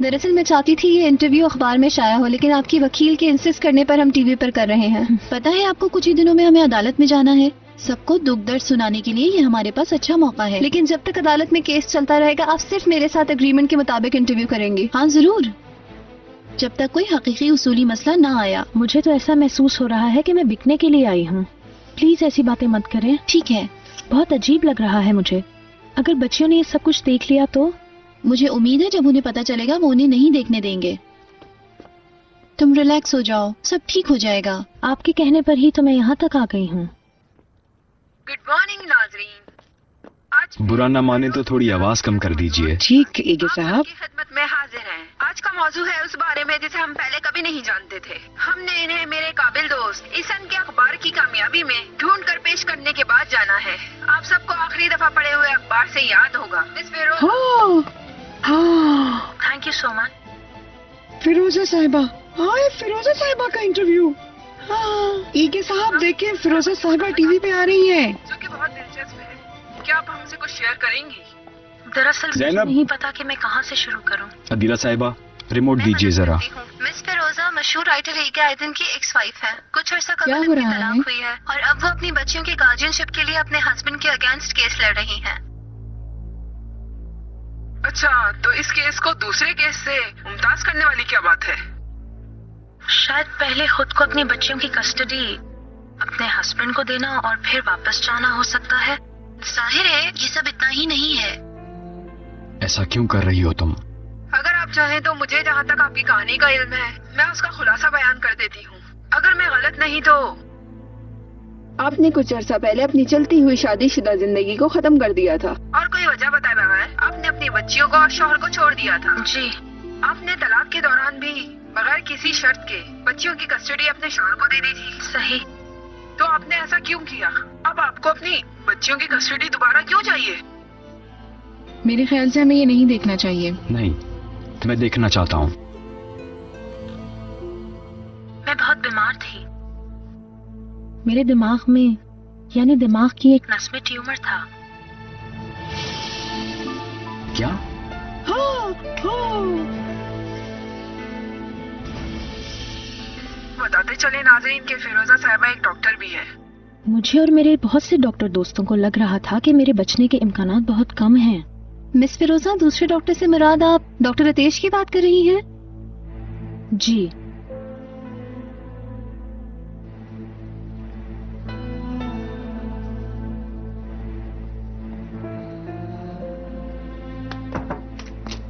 दरअसल मैं चाहती थी ये इंटरव्यू अखबार में शाया हो, लेकिन आपकी वकील के इंसिस्ट करने पर हम टीवी पर कर रहे हैं। पता है आपको, कुछ ही दिनों में हमें अदालत में जाना है। सबको दुख दर्द सुनाने के लिए ये हमारे पास अच्छा मौका है। लेकिन जब तक अदालत में केस चलता रहेगा, आप सिर्फ मेरे साथ एग्रीमेंट के मुताबिक इंटरव्यू करेंगे। हाँ जरूर, जब तक कोई हकीकी उसूली मसला ना आया। मुझे तो ऐसा महसूस हो रहा है कि मैं बिकने के लिए आई हूँ। प्लीज ऐसी बातें मत करें। ठीक है, बहुत अजीब लग रहा है मुझे। अगर बच्चियों ने ये सब कुछ देख लिया तो? मुझे उम्मीद है जब उन्हें पता चलेगा वो उन्हें नहीं देखने देंगे। तुम रिलैक्स हो जाओ, सब ठीक हो जाएगा। आपके कहने पर ही तो मैं यहाँ तक आ गई हूँ। गुड मॉर्निंग नाजरीन। आज बुरा ना माने तो थोड़ी आवाज कम कर दीजिए। ठीक ईगे साहब। आपकी खिदमत में हाजिर हैं। आज का मौजू है उस बारे में जिसे हम पहले कभी नहीं जानते थे। हमने इन्हें मेरे काबिल दोस्त ईसन के अखबार की कामयाबी में ढूंढ कर पेश करने के बाद जाना है। आप सबको आखिरी दफा पढ़े हुए अखबार से याद होगा। मिस फेरोज। हाँ, थैंक यू सो मच। फिरोजा साहिबा। हाँ, फिरोजा साहिबा का इंटरव्यू। हाँ, ईगे साहब देखिए, फिरोजा साहिबा टीवी पे आ रही है। जो कि बहुत दिलचस्प है। क्या आप हमसे कुछ शेयर करेंगी? दरअसल मुझे ज़ैनब। नहीं पता कि मैं कहाँ से शुरू करूँ। अदीला साहिबा, रिमोट दीजिए जरा। मिस फिरोजा मशहूर राइटर ईगे आयदन की एक्स वाइफ है। कुछ अर्सा क्या कबल हो उनकी रहा है? तलाक हुई है और अब वो अपनी बच्चियों के गार्जियनशिप के लिए अपने हस्बैंड के अगेंस्ट केस लड़ रही हैं। अच्छा, तो इस केस को दूसरे केस से मुमताज करने वाली क्या बात है? शायद पहले खुद को अपनी बच्चियों की कस्टडी अपने हस्बैंड को देना और फिर वापस जाना हो सकता है। जाहिर है ये सब इतना ही नहीं है। ऐसा क्यों कर रही हो तुम? अगर आप चाहें तो मुझे जहाँ तक आपकी कहानी का इल्म है, मैं उसका खुलासा बयान कर देती हूँ। अगर मैं गलत नहीं तो आपने कुछ अर्सा पहले अपनी चलती हुई शादीशुदा जिंदगी को खत्म कर दिया था। और कोई वजह बताए बगैर आपने अपनी बच्चियों को और शौहर को छोड़ दिया था। जी। आपने तलाक के दौरान भी बगैर किसी शर्त के बच्चियों की कस्टडी अपने शौहर को दे दी थी। सही। तो आपने ऐसा क्यों किया? अब आपको अपनी बच्चियों की कस्टडी दोबारा क्यों चाहिए? मेरे ख्याल से हमें ये नहीं देखना चाहिए। नहीं, मैं देखना चाहता हूँ। मैं बहुत बीमार थी। मेरे दिमाग में, यानी दिमाग की एक नस में ट्यूमर था। क्या? हाँ, हाँ। बताते चले नाज़रीन के फिरोजा साहिबा एक डॉक्टर भी है। मुझे और मेरे बहुत से डॉक्टर दोस्तों को लग रहा था कि मेरे बचने के इम्कानात बहुत कम हैं। मिस फिरोजा, दूसरे डॉक्टर से मुराद आप डॉक्टर अतेश की बात कर रही हैं? जी।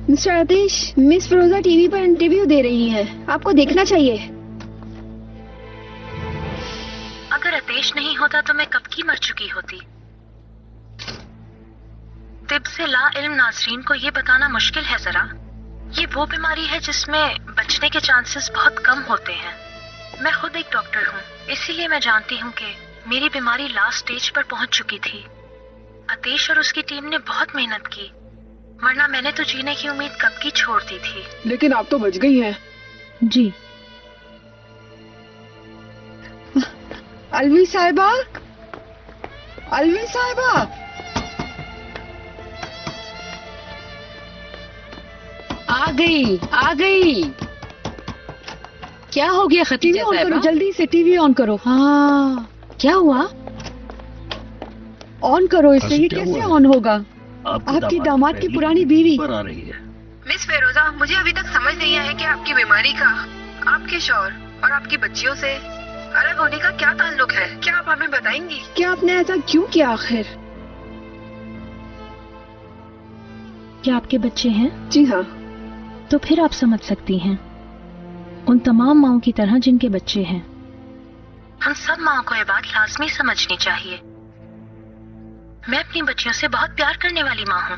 मिस्टर आतिश, मिस फिरोजा टीवी पर इंटरव्यू दे रही है, आपको देखना चाहिए। अगर अतेश नहीं होता तो मैं कब की मर चुकी होती। तिब से ला इल्म नाजरीन को ये बताना मुश्किल है जरा। ये वो बीमारी है जिसमें बचने के चांसेस बहुत कम होते हैं। मैं खुद एक डॉक्टर हूँ, इसीलिए मैं जानती हूँ कि मेरी बीमारी लास्ट स्टेज पर पहुंच चुकी थी। अतेश और उसकी टीम ने बहुत मेहनत की, वरना मैंने तो जीने की उम्मीद कब की छोड़ दी थी। लेकिन आप तो बच गई हैं। जी। अलवी साहिबा, अलवी साहिबा। आ गई, आ गई। क्या हो गया टीवी खतीजा ऑन करो, साहिबा? जल्दी से टीवी ऑन करो। हाँ, क्या हुआ? ऑन करो इसे। ये क्या कैसे हुआ? ऑन होगा? आपकी दामाद की पुरानी बीवी। आ रही है। मिस फेरोजा, मुझे अभी तक समझ नहीं आया कि आपकी बीमारी का आपके शौहर और आपकी बच्चियों से अलग होने का क्या ताल्लुक है। क्या आप हमें बताएंगी? क्या आपने ऐसा क्यों किया आखिर? क्या आपके बच्चे हैं? जी हाँ। तो फिर आप समझ सकती हैं, उन तमाम माओं की तरह जिनके बच्चे हैं। हम सब माओं को ये बात लाजमी समझनी चाहिए। मैं अपनी बच्चियों से बहुत प्यार करने वाली माँ हूँ।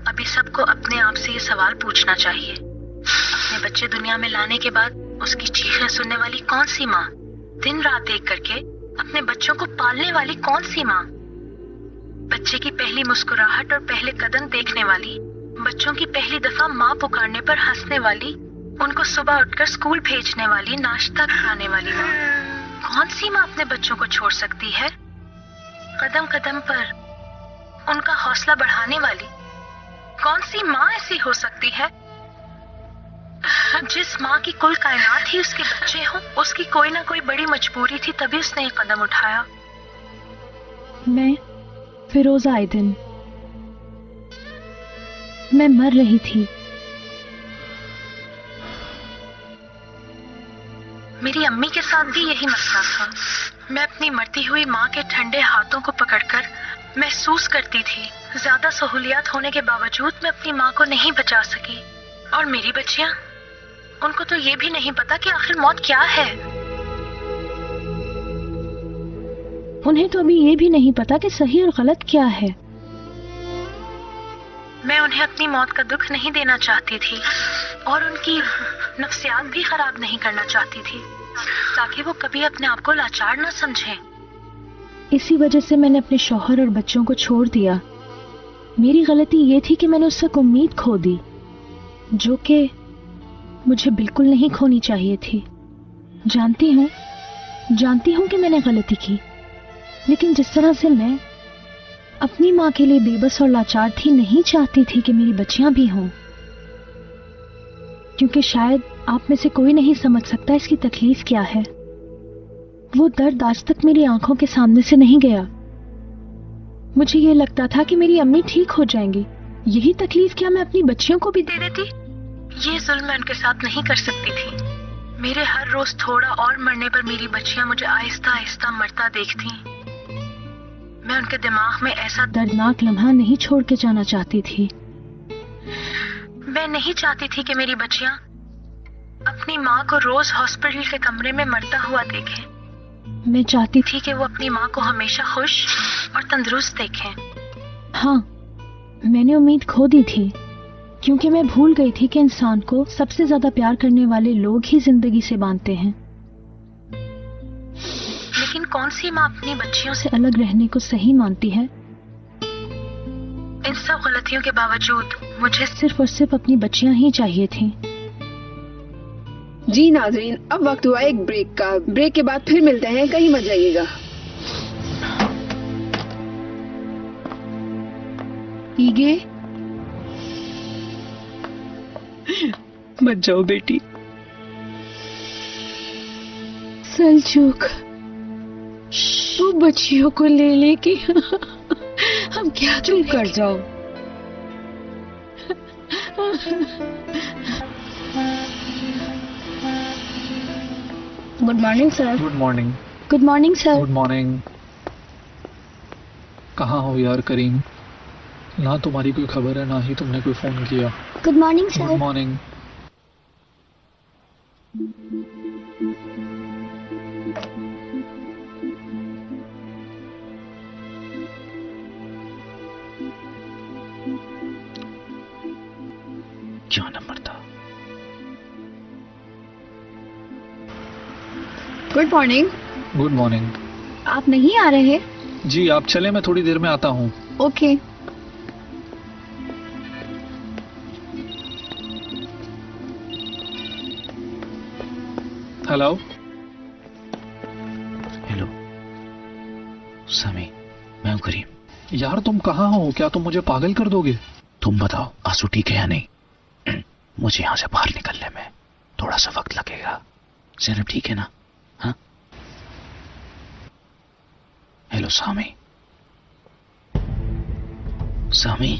अभी सबको अपने आप से ये सवाल पूछना चाहिए, अपने बच्चे दुनिया में लाने के बाद उसकी चीखें सुनने वाली कौन सी माँ, दिन रात देख करके अपने बच्चों को पालने वाली कौन सी माँ, बच्चे की पहली मुस्कुराहट और पहले कदम देखने वाली, बच्चों की पहली दफा माँ पुकारने पर हंसने वाली, उनको सुबह उठकर स्कूल भेजने वाली, नाश्ता खिलाने वाली माँ। कौन सी माँ अपने बच्चों को छोड़ सकती है? कदम कदम पर उनका हौसला बढ़ाने वाली, कौन सी माँ ऐसी हो सकती है जिस माँ की कुल कायनात ही उसके बच्चे हों? उसकी कोई ना कोई बड़ी मजबूरी थी, तभी उसने ये कदम उठाया। मैं फिरोजा आइदिन, मैं मर रही थी। मेरी अम्मी के साथ भी यही मसला था। मैं अपनी मरती हुई माँ के ठंडे हाथों को पकड़कर महसूस करती थी, ज्यादा सहूलियात होने के बावजूद मैं अपनी माँ को नहीं बचा सकी। और मेरी बच्चियां, उनको तो ये भी नहीं पता कि आखिर मौत क्या है। उन्हें तो अभी ये भी नहीं पता कि सही और गलत क्या है। मैं उन्हें अपनी मौत का दुख नहीं देना चाहती थी और उनकी नफ्सियात भी खराब नहीं करना चाहती थी, ताकि वो कभी अपने आप को लाचार न समझें। इसी वजह से मैंने अपने शौहर और बच्चों को छोड़ दिया। मेरी गलती ये थी कि मैंने उस तक उम्मीद खो दी, जो कि मुझे बिल्कुल नहीं खोनी चाहिए थी। जानती हूँ कि मैंने गलती की, लेकिन जिस तरह से मैं अपनी माँ के लिए बेबस और लाचार थी, नहीं चाहती थी कि मेरी बच्चियां भी हों। क्योंकि शायद आप में से कोई नहीं समझ सकता इसकी तकलीफ क्या है। वो दर्द आज तक मेरी आंखों के सामने से नहीं गया। मुझे ये लगता था कि मेरी अम्मी ठीक हो जाएंगी। यही तकलीफ क्या मैं अपनी बच्चियों को भी दे देती? ये जुल्म मैं उनके साथ नहीं कर सकती थी। मेरे हर रोज थोड़ा और मरने पर मेरी बच्चियां मुझे आहिस्ता आहिस्ता मरता देखती। मैं उनके दिमाग में ऐसा दर्दनाक लम्हा नहीं छोड़ के जाना चाहती थी। मैं नहीं चाहती थी कि मेरी बच्चियां अपनी माँ को रोज हॉस्पिटल के कमरे में मरता हुआ देखें। मैं चाहती थी कि वो अपनी माँ को हमेशा खुश और तंदुरुस्त देखें। हाँ, मैंने उम्मीद खो दी थी, क्योंकि मैं भूल गई थी कि इंसान को सबसे ज्यादा प्यार करने वाले लोग ही जिंदगी से बांधते हैं। लेकिन कौन सी माँ अपनी बच्चियों से अलग रहने को सही मानती है? इन सब गलतियों के बावजूद मुझे सिर्फ और सिर्फ अपनी बच्चियां ही चाहिए थी। जी नाजरीन, अब वक्त हुआ एक ब्रेक का। ब्रेक के बाद फिर मिलते हैं, कहीं मत जाइएगा। ईगे, मत जाओ बेटी। सलचूक, वो बच्चियों को ले लेके हम क्या चुप कर जाओ। Good morning sir. Good morning. Good morning sir. Good morning. कहाँ हो यार करीम? ना तुम्हारी कोई खबर है, ना ही तुमने कोई फोन किया। Good morning good sir. Morning. क्या नंबर था? Good morning. Good morning. आप नहीं आ रहे? जी आप चले, मैं थोड़ी देर में आता हूँ। ओके। हेलो। हेलो समी, मैं हूँ करीम। यार तुम कहाँ हो? क्या तुम मुझे पागल कर दोगे? तुम बताओ आंसू ठीक है या नहीं? मुझे यहाँ से बाहर निकलने में थोड़ा सा वक्त लगेगा। ज़ैनब ठीक है ना? हाँ। हेलो सामी। सामी,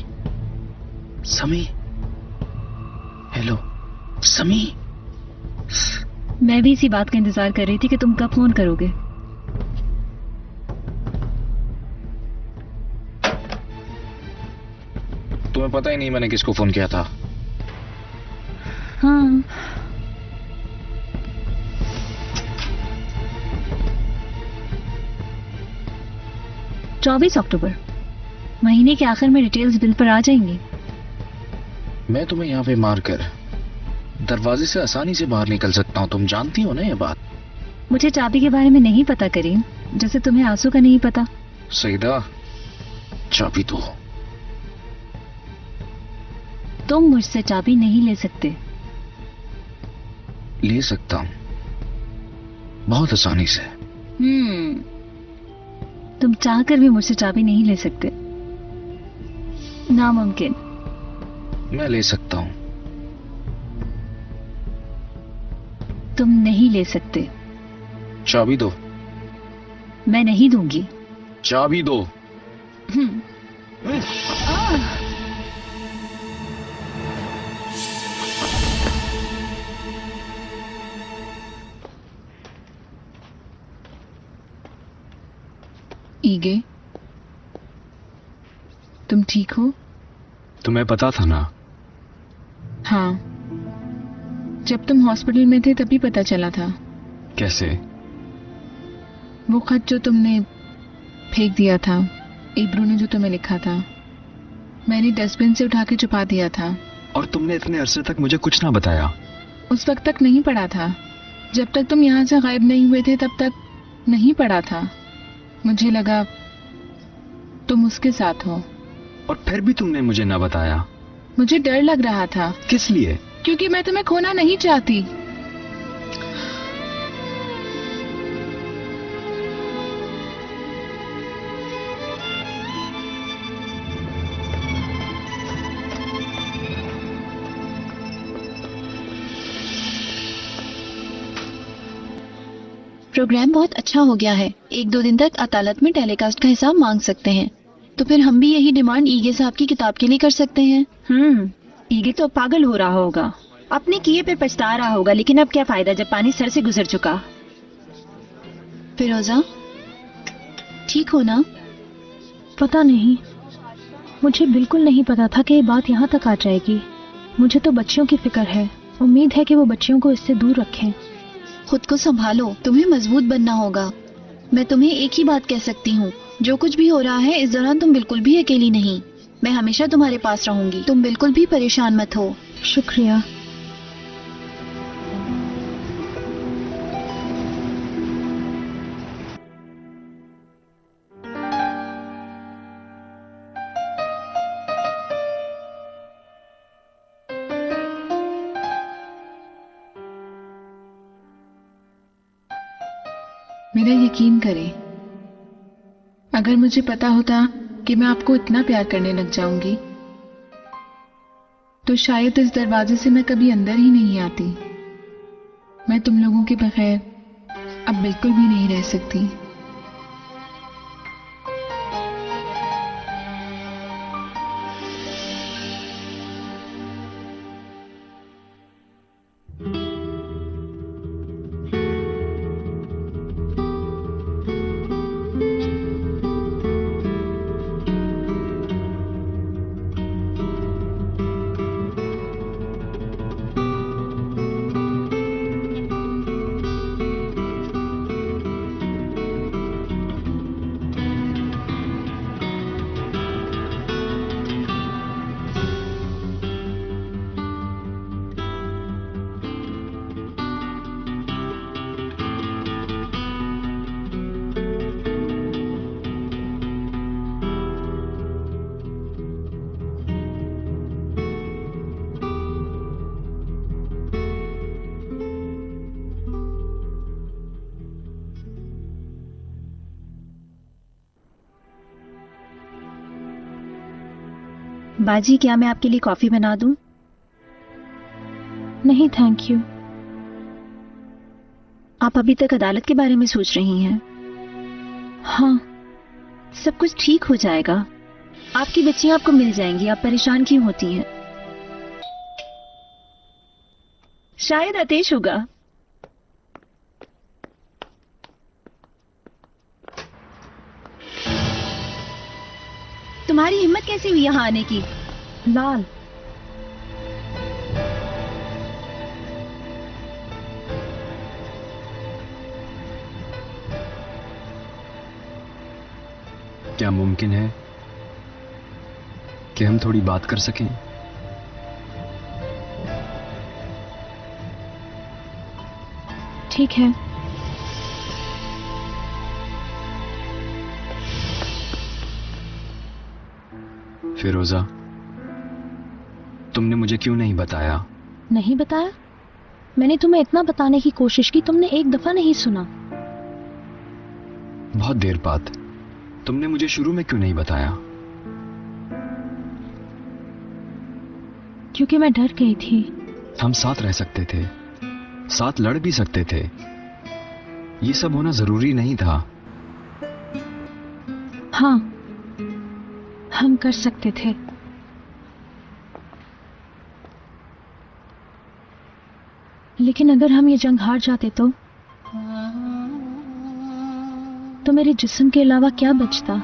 समी, हेलो समी। मैं भी इसी बात का इंतजार कर रही थी कि तुम कब फोन करोगे। तुम्हें पता ही नहीं मैंने किसको फोन किया था? हाँ, चौबीस अक्टूबर, महीने के आखिर में डिटेल्स बिल पर आ जाएंगी। मैं तुम्हें यहाँ पे मारकर दरवाजे से आसानी से बाहर निकल सकता हूँ, तुम जानती हो ना ये बात? मुझे चाबी के बारे में नहीं पता करीम, जैसे तुम्हें आंसू का नहीं पता। सईदा, चाबी दो। तुम मुझसे चाबी नहीं ले सकते। ले सकता हूँ, बहुत आसानी से। तुम चाहकर भी मुझसे चाबी नहीं ले सकते। नामुमकिन। मैं ले सकता हूँ। तुम नहीं ले सकते। चाबी दो। मैं नहीं दूंगी। चाबी दो। ईगे, तुम ठीक हो? तुम्हें पता था ना? हाँ, जब तुम हॉस्पिटल में थे तभी पता चला था। कैसे? वो खत जो तुमने फेंक दिया था, इब्रू ने जो तुम्हें लिखा था, मैंने डस्टबिन से उठा के छुपा दिया था। और तुमने इतने अरसे तक मुझे कुछ ना बताया? उस वक्त तक नहीं पड़ा था। जब तक तुम यहाँ से गायब नहीं हुए थे तब तक नहीं पड़ा था। मुझे लगा तुम उसके साथ हो। और फिर भी तुमने मुझे ना बताया? मुझे डर लग रहा था। किस लिए? क्योंकि मैं तुम्हें खोना नहीं चाहती। प्रोग्राम बहुत अच्छा हो गया है। 1-2 दिन तक अदालत में टेलीकास्ट का हिसाब मांग सकते हैं। तो फिर हम भी यही डिमांड ईगे साहब की किताब के लिए कर सकते हैं। ईगे तो पागल हो रहा होगा, अपने किए पे पछता रहा होगा, लेकिन अब क्या फायदा जब पानी सर से गुजर चुका। फिरोजा, ठीक हो ना? पता नहीं, मुझे बिल्कुल नहीं पता था कि ये बात यहाँ तक आ जाएगी। मुझे तो बच्चियों की फिक्र है। उम्मीद है कि वो बच्चियों को इससे दूर रखें। खुद को संभालो, तुम्हें मजबूत बनना होगा। मैं तुम्हें एक ही बात कह सकती हूँ, जो कुछ भी हो रहा है इस दौरान तुम बिल्कुल भी अकेली नहीं। मैं हमेशा तुम्हारे पास रहूंगी। तुम बिल्कुल भी परेशान मत हो। शुक्रिया। मेरा यकीन करें, अगर मुझे पता होता कि मैं आपको इतना प्यार करने लग जाऊंगी तो शायद इस दरवाजे से मैं कभी अंदर ही नहीं आती। मैं तुम लोगों के बगैर अब बिल्कुल भी नहीं रह सकती। बाजी, क्या मैं आपके लिए कॉफी बना दूं? नहीं थैंक यू। आप अभी तक अदालत के बारे में सोच रही हैं? हाँ, सब कुछ ठीक हो जाएगा। आपकी बच्चियां आपको मिल जाएंगी। आप परेशान क्यों होती हैं? शायद आतेश होगा। तुम्हारी हिम्मत कैसी हुई यहाँ आने की? लाल, क्या मुमकिन है कि हम थोड़ी बात कर सकें? ठीक है। फिरोजा, तुमने मुझे क्यों नहीं बताया? नहीं बताया? मैंने तुम्हें इतना बताने की कोशिश की, तुमने एक दफा नहीं सुना। बहुत देर बाद। तुमने मुझे शुरू में क्यों नहीं बताया? क्योंकि मैं डर गई थी। हम साथ रह सकते थे, साथ लड़ भी सकते थे। ये सब होना जरूरी नहीं था। हाँ, हम कर सकते थे। लेकिन अगर हम ये जंग हार जाते तो मेरे जिस्म के अलावा क्या बचता?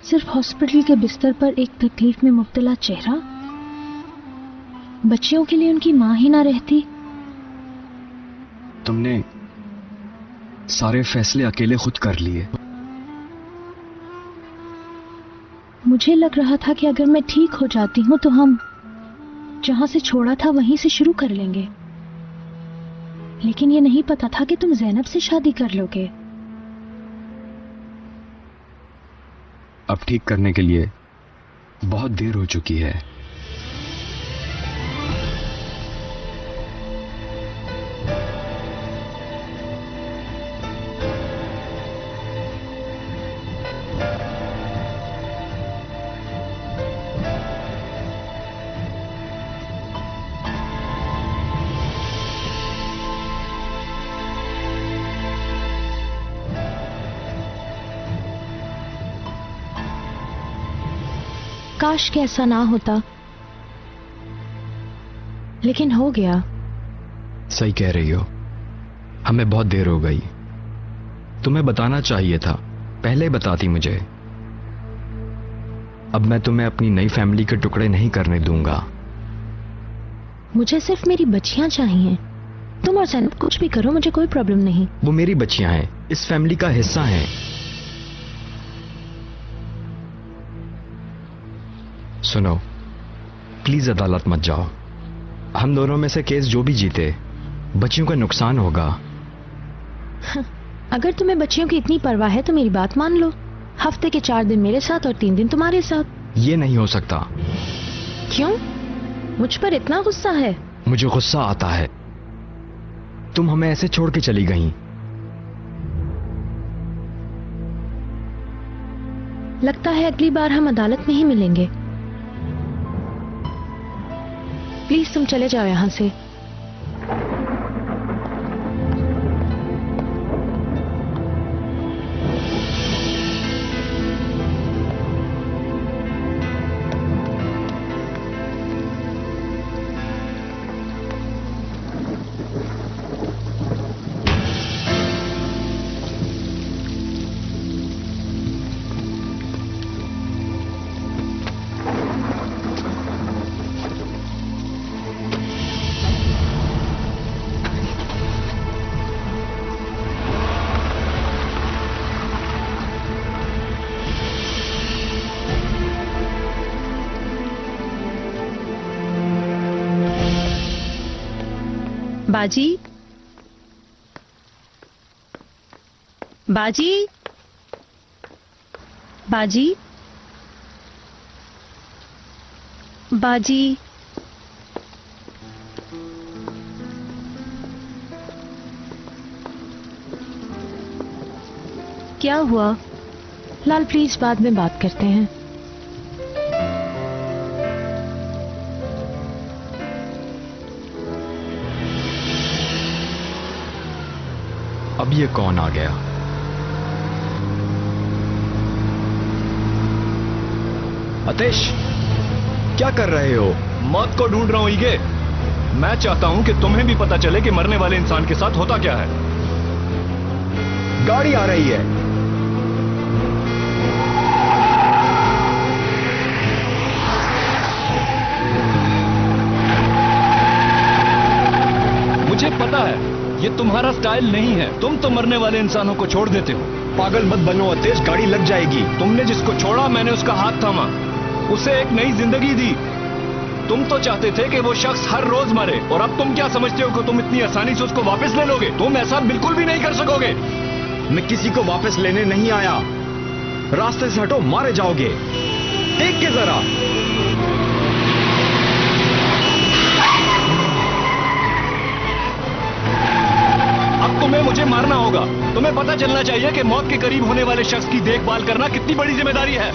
सिर्फ हॉस्पिटल के बिस्तर पर एक तकलीफ में मुब्तला चेहरा। बच्चियों के लिए उनकी मां ही ना रहती। तुमने सारे फैसले अकेले खुद कर लिए। मुझे लग रहा था कि अगर मैं ठीक हो जाती हूं तो हम जहां से छोड़ा था वहीं से शुरू कर लेंगे। लेकिन ये नहीं पता था कि तुम ज़ैनब से शादी कर लोगे। अब ठीक करने के लिए बहुत देर हो चुकी है। काश कि ऐसा ना होता, लेकिन हो गया। सही कह रही हो, हमें बहुत देर हो गई। तुम्हें बताना चाहिए था, पहले बताती मुझे। अब मैं तुम्हें अपनी नई फैमिली के टुकड़े नहीं करने दूंगा। मुझे सिर्फ मेरी बच्चियां चाहिए। तुम और ज़ैनब कुछ भी करो, मुझे कोई प्रॉब्लम नहीं। वो मेरी बच्चियां हैं, इस फैमिली का हिस्सा हैं। सुनो, प्लीज अदालत मत जाओ। हम दोनों में से केस जो भी जीते, बच्चियों का नुकसान होगा। अगर तुम्हें बच्चियों की इतनी परवाह है तो मेरी बात मान लो। हफ्ते के 4 दिन मेरे साथ और 3 दिन तुम्हारे साथ। ये नहीं हो सकता। क्यों? मुझ पर इतना गुस्सा है? मुझे गुस्सा आता है। तुम हमें ऐसे छोड़ के चली गई। लगता है अगली बार हम अदालत में ही मिलेंगे। प्लीज तुम चले जाओ यहां से। बाजी, बाजी, बाजी, बाजी। क्या हुआ? लाल प्लीज बाद में बात करते हैं। अब ये कौन आ गया? अतेश, क्या कर रहे हो? मौत को ढूंढ रहा हूं ईगे। मैं चाहता हूं कि तुम्हें भी पता चले कि मरने वाले इंसान के साथ होता क्या है। गाड़ी आ रही है। मुझे पता है ये तुम्हारा स्टाइल नहीं है। तुम तो मरने वाले इंसानों को छोड़ देते हो। पागल मत बनो अतेश, गाड़ी लग जाएगी। तुमने जिसको छोड़ा, मैंने उसका हाथ थामा, उसे एक नई जिंदगी दी। तुम तो चाहते थे कि वो शख्स हर रोज मरे, और अब तुम क्या समझते हो कि तुम इतनी आसानी से उसको वापस ले लोगे? तुम ऐसा बिल्कुल भी नहीं कर सकोगे। मैं किसी को वापस लेने नहीं आया। रास्ते से हटो, मारे जाओगे। देख के जरा। अब तुम्हें मुझे मारना होगा। तुम्हें पता चलना चाहिए कि मौत के करीब होने वाले शख्स की देखभाल करना कितनी बड़ी जिम्मेदारी है।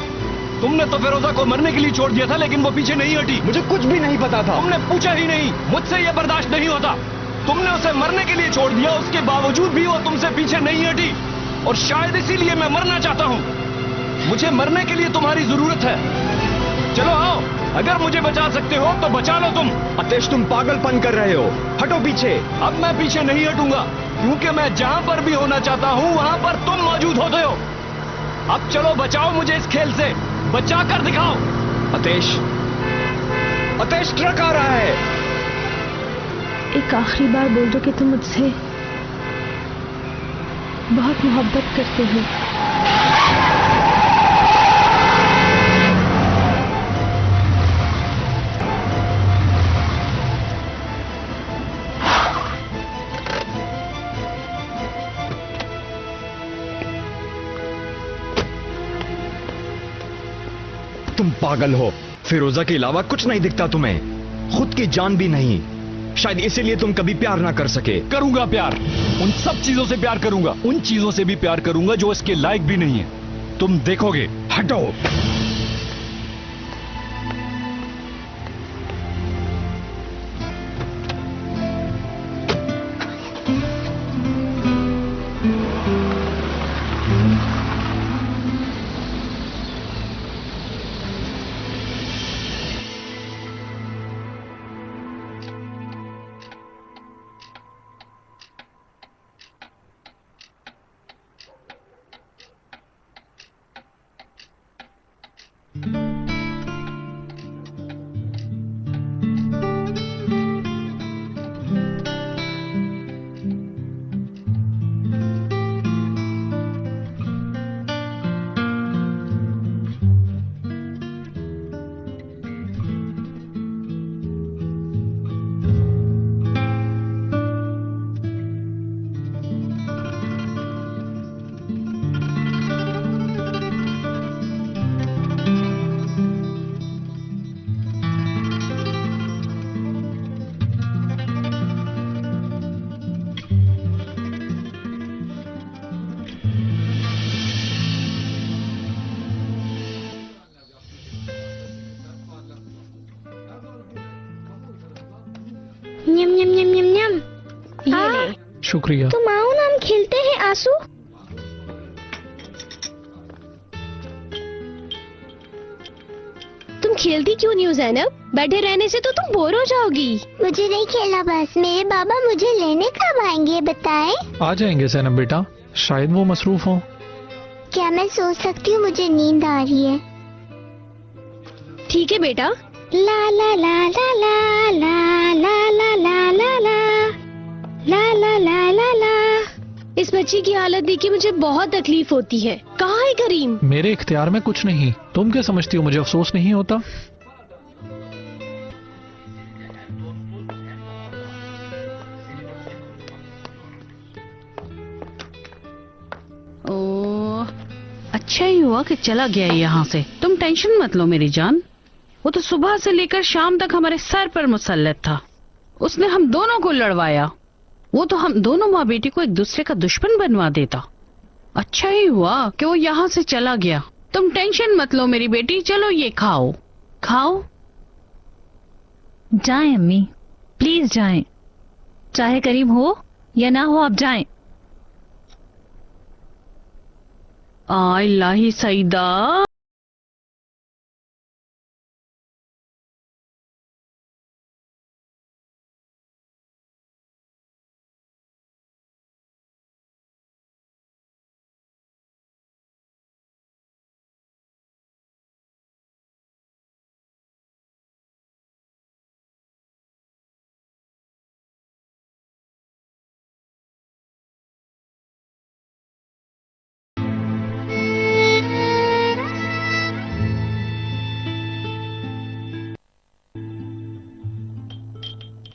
तुमने तो फिरोजा को मरने के लिए छोड़ दिया था, लेकिन वो पीछे नहीं हटी। मुझे कुछ भी नहीं पता था। तुमने पूछा ही नहीं। मुझसे ये बर्दाश्त नहीं होता। तुमने उसे मरने के लिए छोड़ दिया, उसके बावजूद भी वो तुमसे पीछे नहीं हटी, और शायद इसीलिए मैं मरना चाहता हूँ। मुझे मरने के लिए तुम्हारी जरूरत है। चलो आओ, अगर मुझे बचा सकते हो तो बचा लो तुम। अतेश, तुम पागलपन कर रहे हो, हटो पीछे। अब मैं पीछे नहीं हटूंगा, क्योंकि मैं जहां पर भी होना चाहता हूं वहां पर तुम मौजूद होते हो। अब चलो, बचाओ मुझे इस खेल से, बचा कर दिखाओ। अतेश, अतेश, ट्रक आ रहा है। एक आखिरी बार बोल दो कि तुम मुझसे बहुत मोहब्बत करते हो। तुम पागल हो। फिरोजा के अलावा कुछ नहीं दिखता तुम्हें, खुद की जान भी नहीं। शायद इसीलिए तुम कभी प्यार ना कर सके। करूंगा प्यार, उन सब चीजों से प्यार करूंगा, उन चीजों से भी प्यार करूंगा जो इसके लायक भी नहीं है। तुम देखोगे। हटो। न्यम न्यम न्यम न्यम न्यम। ये ले। शुक्रिया। तुम आओ ना, हम खेलते हैं। आंसू, तुम खेलती क्यों नहीं हो ज़ैनब? बैठे रहने से तो तुम बोर हो जाओगी। मुझे नहीं खेलना बस। मेरे बाबा मुझे लेने कब आएंगे बताएं? आ जाएंगे ज़ैनब बेटा, शायद वो मसरूफ हो। क्या मैं सो सकती हूँ? मुझे नींद आ रही है। ठीक है बेटा। ला ला ला ला ला ला ला ला ला ला ला ला ला ला ला ला। इस बच्ची की हालत देख के मुझे बहुत तकलीफ होती है। कहाँ है करीम? मेरे इख्तियार में कुछ नहीं। तुम क्या समझती हो मुझे अफसोस नहीं होता? ओह, अच्छा ही हुआ कि चला गया यहाँ से। तुम टेंशन मत लो मेरी जान। वो तो सुबह से लेकर शाम तक हमारे सर पर मुसल्लत था। उसने हम दोनों को लड़वाया। वो तो हम दोनों माँ बेटी को एक दूसरे का दुश्मन बनवा देता। अच्छा ही हुआ कि वो यहाँ से चला गया। तुम टेंशन मत लो मेरी बेटी, चलो ये खाओ खाओ। जाएं अम्मी, प्लीज जाएं। चाहे करीब हो या ना हो, आप जाएं। इलाही सईदा।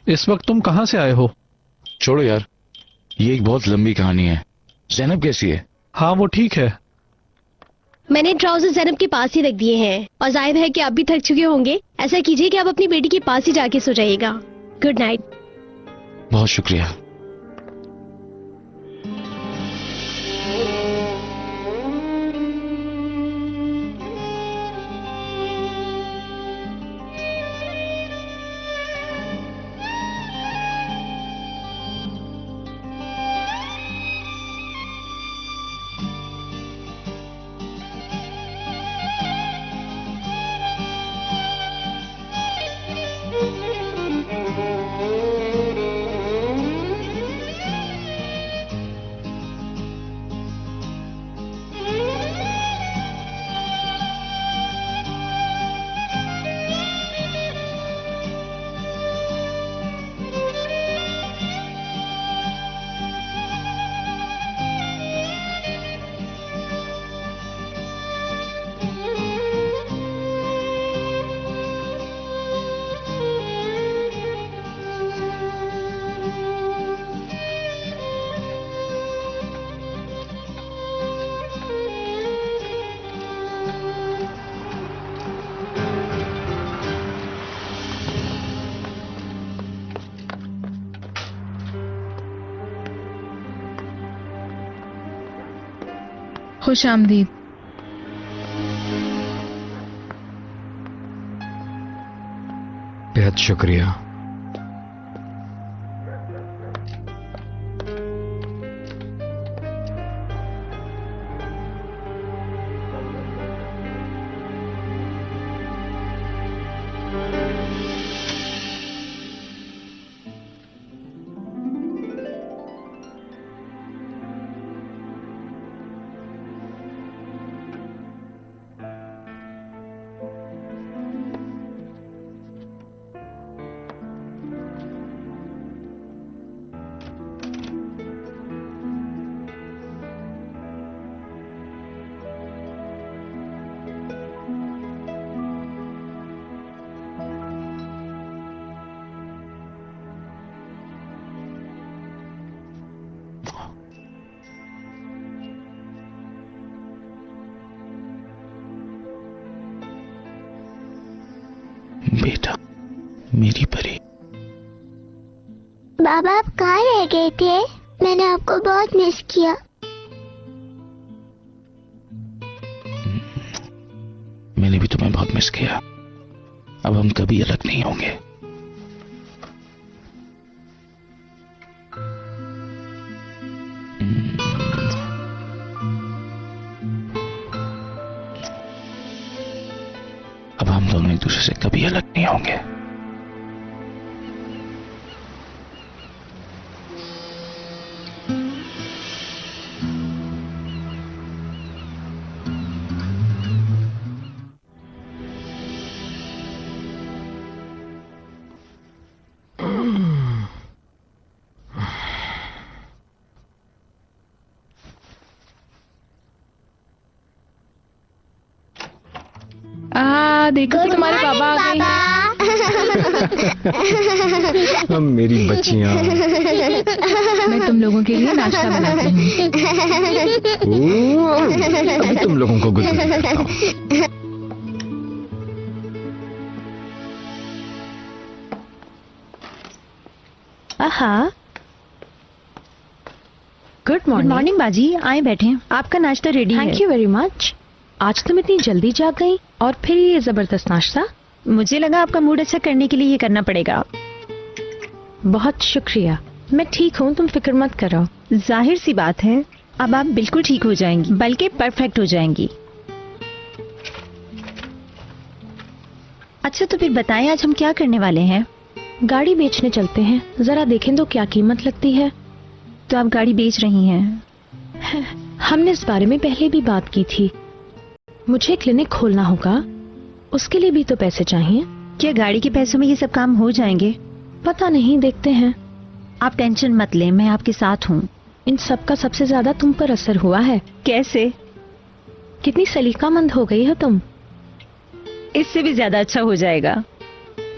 इस वक्त तुम कहाँ से आए हो? छोड़ो यार, ये एक बहुत लंबी कहानी है। ज़ैनब कैसी है? हाँ वो ठीक है। मैंने ट्राउजर ज़ैनब के पास ही रख दिए हैं और जाहिर है कि आप भी थक चुके होंगे। ऐसा कीजिए कि आप अपनी बेटी के पास ही जाके सो जाइएगा। Good night. बहुत शुक्रिया। खुश आमदीद। बेहद शुक्रिया। बेटा, मेरी परी। बाबा आप कहाँ रह गए थे? मैंने आपको बहुत मिस किया। मैंने भी तुम्हें बहुत मिस किया। अब हम कभी अलग नहीं होंगे। अब हम दोनों एक दूसरे से कभी अलग नहीं होंगे। देखो कि तुम्हारे बाबा आ गए। अब मेरी बच्चियां। मैं तुम लोगों के लिए नाश्ता बनाती हूँ। अभी तुम लोगों को गुड करता हूँ। आहा, गुड मॉर्निंग बाजी, आए बैठे। आपका नाश्ता रेडी है। Thank you very much. आज तुम इतनी जल्दी जाग गई और फिर ये जबरदस्त नाश्ता। मुझे लगा आपका मूड अच्छा करने के लिए ये करना पड़ेगा। बहुत शुक्रिया। मैं ठीक हूँ, तुम फिक्र मत करो। जाहिर सी बात है, अब आप बिल्कुल ठीक हो जाएंगी, बल्कि परफेक्ट हो जाएंगी। अच्छा तो फिर बताएं आज हम क्या करने वाले हैं? गाड़ी बेचने चलते हैं, जरा देखें तो क्या कीमत लगती है। तो आप गाड़ी बेच रही हैं? हमने इस बारे में पहले भी बात की थी। मुझे क्लिनिक खोलना होगा, उसके लिए भी तो पैसे चाहिए। क्या गाड़ी के पैसों में ये सब काम हो जाएंगे? पता नहीं, देखते हैं। आप टेंशन मत लें, मैं आपके साथ हूँ। इन सब का सबसे ज्यादा तुम पर असर हुआ है। कैसे? कितनी सलीकामंद हो गई हो तुम। इससे भी ज्यादा अच्छा हो जाएगा।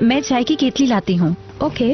मैं चाय की केतली लाती हूँ। ओके।